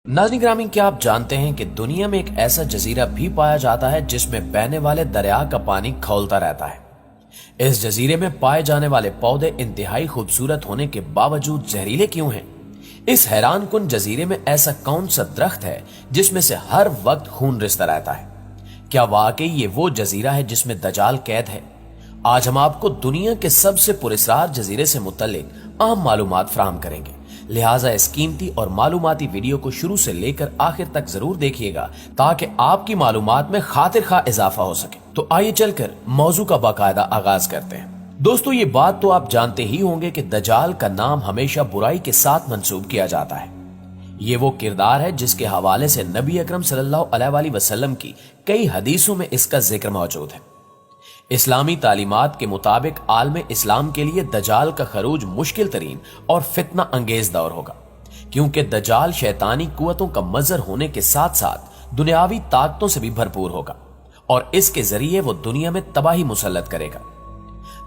नाज़रीन ग्रामीण, क्या आप जानते हैं कि दुनिया में एक ऐसा जजीरा भी पाया जाता है जिसमें बहने वाले दरिया का पानी खौलता रहता है। इस जजीरे में पाए जाने वाले पौधे इंतहाई खूबसूरत होने के बावजूद जहरीले क्यों हैं? इस हैरान कुन जजीरे में ऐसा कौन सा दरख्त है जिसमें से हर वक्त खून रिसता रहता है? क्या वाकई ये वो जजीरा है जिसमें दजाल कैद है? आज हम आपको दुनिया के सबसे पुरस्कार जजीरे से मुतल्लिक अहम मालूमात फराहम करेंगे, लिहाजा इस कीमती और मालूमाती वीडियो को शुरू से लेकर आखिर तक जरूर देखिएगा ताकि आपकी मालूमात में खातिर खा इजाफा हो सके। तो आइए चलकर मौजू का बाकायदा आगाज करते हैं। दोस्तों, ये बात तो आप जानते ही होंगे कि दजाल का नाम हमेशा बुराई के साथ मंसूब किया जाता है। ये वो किरदार है जिसके हवाले से नबी अकरम सल्लल्लाहु अलैहि वसल्लम की कई हदीसों में इसका जिक्र मौजूद है। इस्लामी तालीमात के मुताबिक आलम इस्लाम के लिए दजाल का खरूज मुश्किल तरीन और फितना अंगेज दौर होगा, क्योंकि दजाल शैतानी कुव्वतों का मजहर होने के साथ साथ दुनियावी ताकतों से भी भरपूर होगा और इसके जरिए वो दुनिया में तबाही मुसल्लत करेगा।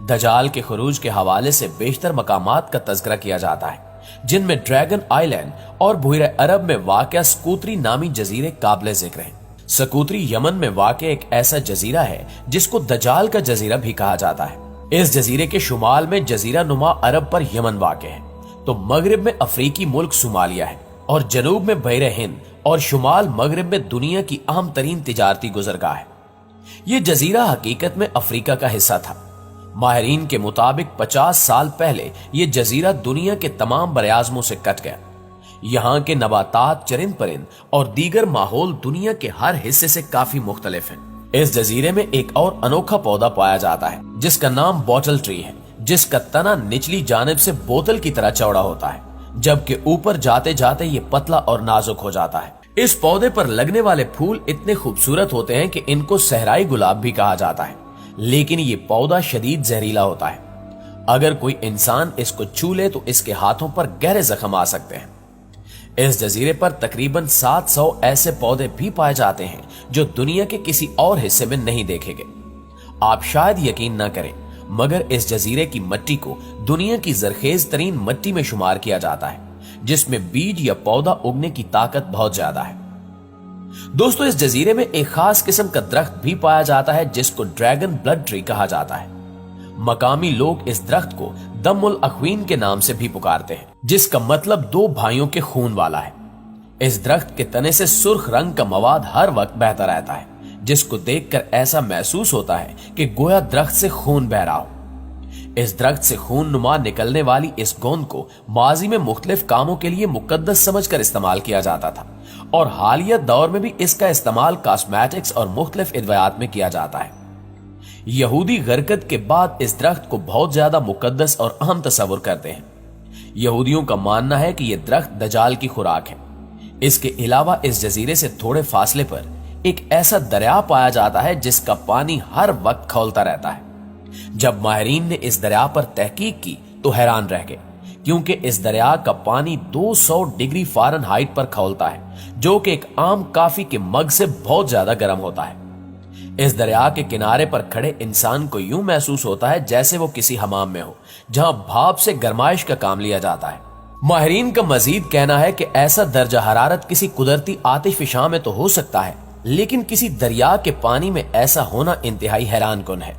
दजाल के खरूज के हवाले से बेशतर मकामात का तज़किरा किया जाता है, जिनमें ड्रैगन आइलैंड और बुहरे अरब में वाक़या सकूतरी नामी जजीरे काबिल जिक्र हैं। सकूतरी यमन में वाक़ एक ऐसा जजीरा है जिसको दजाल का जजीरा भी कहा जाता है। इस जजीरे के शुमाल में जजीरा नुमा अरब पर यमन वाक़ है, तो मगरिब में अफ्रीकी मुल्क सोमालिया है और जनूब में बहरे हिंद और शुमाल मगरिब में दुनिया की अहम तरीन तिजारती गुजरगाह है। ये जजीरा हकीकत में अफ्रीका का हिस्सा था। माहिरीन के मुताबिक 50 साल पहले ये जजीरा दुनिया के तमाम बरआज़मों से कट गया। यहाँ के नबातात, चरिंद परिंद और दीगर माहौल दुनिया के हर हिस्से से काफी मुख्तलिफ हैं। इस जजीरे में एक और अनोखा पौधा पाया जाता है जिसका नाम बॉटल ट्री है, जिसका तना निचली जानिब से बोतल की तरह चौड़ा होता है, जबकि ऊपर जाते जाते ये पतला और नाजुक हो जाता है। इस पौधे पर लगने वाले फूल इतने खूबसूरत होते हैं कि इनको सहराई गुलाब भी कहा जाता है, लेकिन ये पौधा शदीद जहरीला होता है। अगर कोई इंसान इसको छू ले तो इसके हाथों पर गहरे जख्म आ सकते हैं। इस जजीरे पर तकरीबन 700 ऐसे पौधे भी पाए जाते हैं जो दुनिया के किसी और हिस्से में नहीं देखे गए। आप शायद यकीन न करें, मगर इस जजीरे की मिट्टी को दुनिया की जरखेज तरीन मिट्टी में शुमार किया जाता है, जिसमें बीज या पौधा उगने की ताकत बहुत ज्यादा है। दोस्तों, इस जजीरे में एक खास किस्म का दरख्त भी पाया जाता है जिसको ड्रैगन ब्लड ट्री कहा जाता है। मकामी लोग इस दरख्त को दमुल अख्वीन के नाम से भी पुकारते हैं, जिसका मतलब दो भाइयों के खून वाला है। इस दरख्त के तने से सुर्ख रंग का मवाद हर वक्त बहता रहता है, जिसको देखकर ऐसा महसूस होता है कि गोया दरख्त से खून बह रहा हो। इस दरख्त से खून नुमा निकलने वाली इस गोंद को माजी में मुख्तलिफ कामों के लिए मुकद्दस समझकर इस्तेमाल किया जाता था और हालिया दौर में भी इसका इस्तेमाल कॉस्मेटिक्स और मुख्तलिफ अद्वियात में किया जाता है। यहूदी गरकत के बाद इस दरख्त को बहुत ज्यादा मुकद्दस और अहम तस्वुर करते हैं। यहूदियों का मानना है कि यह दरख्त दजाल की खुराक है। इसके अलावा इस जजीरे से थोड़े फासले पर एक ऐसा दरिया पाया जाता है जिसका पानी हर वक्त खौलता रहता है। जब माहिरीन ने इस दरिया पर तहकीक की तो हैरान रह गए, क्योंकि इस दरिया का पानी 200 डिग्री फ़ारेनहाइट पर खौलता है, जो कि एक आम कॉफी के मग से बहुत ज्यादा गर्म होता है। इस दरिया के किनारे पर खड़े इंसान को यूं महसूस होता है जैसे वो किसी हमाम में हो, जहां भाप से गरमाइश का काम लिया जाता है। माहिरीन का मजीद कहना है कि ऐसा दर्जा हरारत किसी कुदरती आतिशफशां में तो हो सकता है, लेकिन किसी दरिया के पानी में ऐसा होना इंतहाई हैरान कुन है।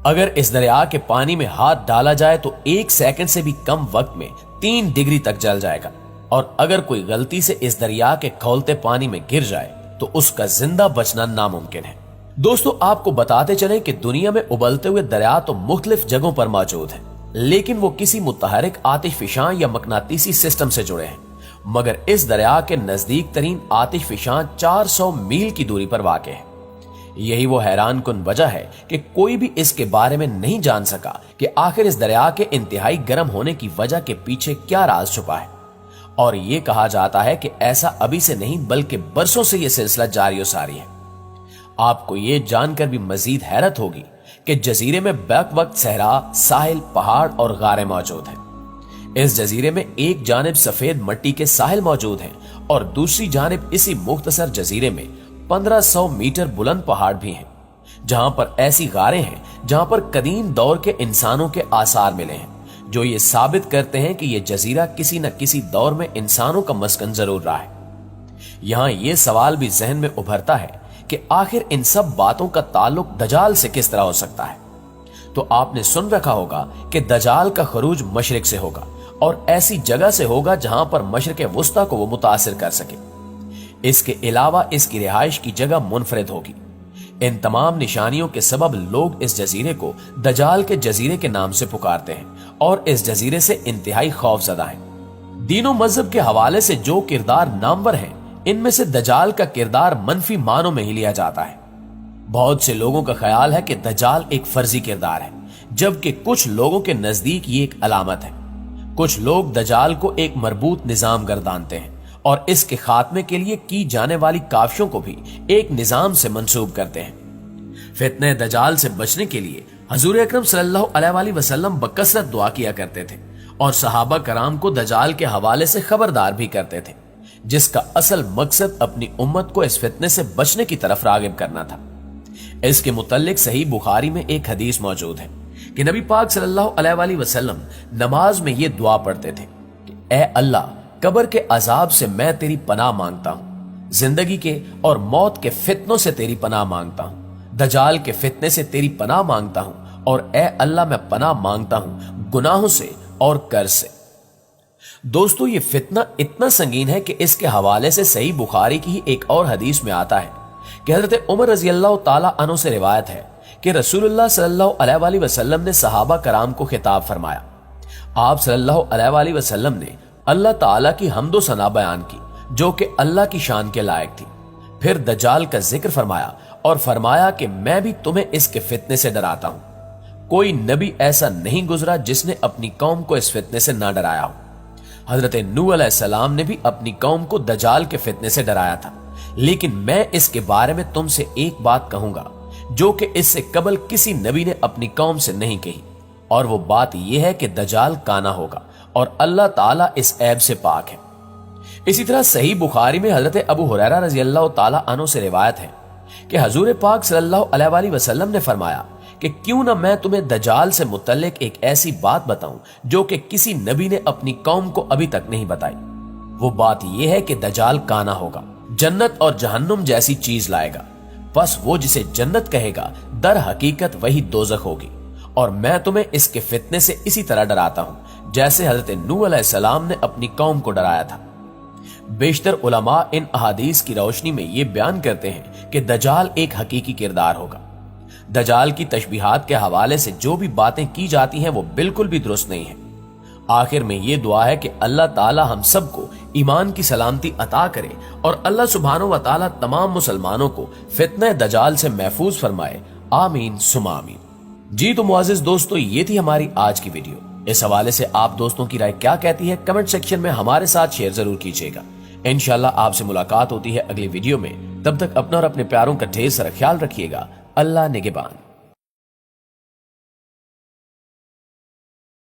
अगर इस दरिया के पानी में हाथ डाला जाए तो 1 सेकंड से भी कम वक्त में 3 डिग्री तक जल जाएगा, और अगर कोई गलती से इस दरिया के खौलते पानी में गिर जाए तो उसका जिंदा बचना नामुमकिन है। दोस्तों, आपको बताते चलें कि दुनिया में उबलते हुए दरिया तो मुख्तलिफ जगहों पर मौजूद है, लेकिन वो किसी मुतहरिक आतिशफशां या मकनातीसी सिस्टम से जुड़े हैं। मगर इस दरिया के नजदीक तरीन आतिशफशां 400 मील की दूरी पर वाक़ है। यही वो हैरान कुन वजह है कि कोई भी इसके बारे में नहीं जान सका कि आखिर इस दरिया के इंतहाई गर्म होने की वजह के पीछे क्या राज छुपा है। और ये कहा जाता है कि ऐसा अभी से नहीं बल्कि बरसों से यह सिलसिला जारी और सारी है। आपको ये जानकर भी मजीद हैरत होगी कि जजीरे में बैक वक्त सहरा, साहिल, पहाड़ और गारें मौजूद हैं। इस जजीरे में एक जानिब सफेद मिट्टी के साहिल मौजूद हैं और दूसरी जानिब इसी मुख्तसर जजीरे में 1500 मीटर बुलंद पहाड़ भी हैं, जहां पर ऐसी गारें हैं जहां पर कदीम दौर के इंसानों के आसार मिले हैं, जो ये साबित करते हैं कि यह जजीरा किसी न किसी दौर में इंसानों का मस्कन जरूर रहा है। यहां यह सवाल भी जहन में उभरता है कि आखिर इन सब बातों का ताल्लुक दजाल से किस तरह हो सकता है। तो आपने सुन रखा होगा कि दजाल का खरूज मशरिक से होगा और ऐसी जगह से होगा जहां पर मशरिक वुस्ता को वो मुतासिर कर सके। इसके अलावा इसकी रिहाइश की जगह मुनफरिद होगी। इन तमाम निशानियों के सबब लोग इस जजीरे को दजाल के जजीरे के नाम से पुकारते हैं और इस जजीरे से इंतहाई खौफजदा हैं। दीन और मजहब के हवाले से जो किरदार नामवर हैं, इनमें से दजाल का किरदार मनफी मानों में ही लिया जाता है। बहुत से लोगों का ख्याल है कि दजाल एक फर्जी किरदार है, जबकि कुछ लोगों के नजदीक ये एक अलामत है। कुछ लोग दजाल को एक मरबूत निजाम गर्दानते हैं और इसके खात्मे के लिए की जाने वाली काविशों को भी एक निजाम से मंसूब करते हैं। फितने दजाल से बचने के लिए हजूर अकरम सल्लल्लाहु अलैहि वसल्लम बकसरत दुआ किया करते थे और सहाबा कराम को दजाल के हवाले से खबरदार भी करते थे, जिसका असल मकसद अपनी उम्मत को इस फितने से बचने की तरफ रागिब करना था। इसके मुतल्लिक सही बुखारी में एक हदीस मौजूद है कि नबी पाक सल्लल्लाहु अलैहि वसल्लम नमाज में ये दुआ पढ़ते थे कि ए अल्लाह, कब्र के अजाब से मैं तेरी पनाह मांगता हूं, जिंदगी के और मौत के फितनों से तेरी पनाह मांगता हूं, दजाल के फितने से तेरी पनाह मांगता हूं और ए अल्लाह मैं पनाह मांगता हूं गुनाहों से और कर्ज से। दोस्तों, ये फितना इतना संगीन है कि इसके हवाले से सही बुखारी की ही एक और हदीस में आता है कि हजरत उमर रजी अल्लाह ताला अन्हु से रिवायत है कि रसूलुल्लाह सल्लल्लाहु अलैहि वसल्लम ने सहाबा कराम को खिताब फरमाया। आप सल्लल्लाहु अलैहि वसल्लम ने अल्लाह ताला की हम्दो सना बयान की जो कि अल्लाह की शान के लायक थी। फिर दज्जाल का जिक्र फरमाया और फरमाया कि मैं भी तुम्हें इसके फितने से डराता हूं। कोई नबी ऐसा नहीं गुजरा जिसने अपनी कौम को इस फितने से ना डराया हो। हजरत नूह अलैहिस्सलाम ने भी अपनी कौम को दज्जाल के फितने से डराया था, लेकिन मैं इसके बारे में तुमसे एक बात कहूंगा जो कि इससे कबल किसी नबी ने अपनी कौम से नहीं कही, और वो बात यह है कि दज्जाल काना होगा और अल्लाह ताला इस ऐब से पाक है। इसी तरह सही बुखारी में हजरत अबू हुरैरा रजी अल्लाह ताला अन्हु से रिवायत है कि हजूर पाक सल्लल्लाहु अलैहि वसल्लम ने फरमाया कि क्यों ना मैं तुम्हें दज्जाल से मुतल्लिक एक ऐसी बात बताऊं जो कि किसी नबी ने अपनी कौम को अभी तक नहीं बताई। वो बात यह है कि दज्जाल काना होगा, जन्नत और जहन्नुम जैसी चीज लाएगा, बस वो जिसे जन्नत कहेगा दर हकीकत वही दोज़ख होगी। और मैं तुम्हें इसके फितने से इसी तरह डराता हूं जैसे हजरत नूह अलैहिस्सलाम ने अपनी कौम को डराया था। बेशतर उलमा इन अहादीस की रोशनी में ये बयान करते हैं कि दज्जाल एक हकीकी किरदार होगा। दज्जाल की तशबीहात के हवाले से जो भी बातें की जाती हैं वो बिल्कुल भी दुरुस्त नहीं है। आखिर में ये दुआ है कि अल्लाह ताला हम सबको ईमान की सलामती अता करे और अल्लाह सुब्हानहू व तआला तमाम मुसलमानों को फितने दज्जाल से महफूज फरमाए। आमीन सुमा आमीन। जी तो मुआजिज दोस्तों, ये थी हमारी आज की वीडियो। इस हवाले से आप दोस्तों की राय क्या कहती है कमेंट सेक्शन में हमारे साथ शेयर जरूर कीजिएगा। इंशाल्लाह आपसे मुलाकात होती है अगली वीडियो में। तब तक अपना और अपने प्यारों का ढेर सारा ख्याल रखिएगा। अल्लाह निगहबान।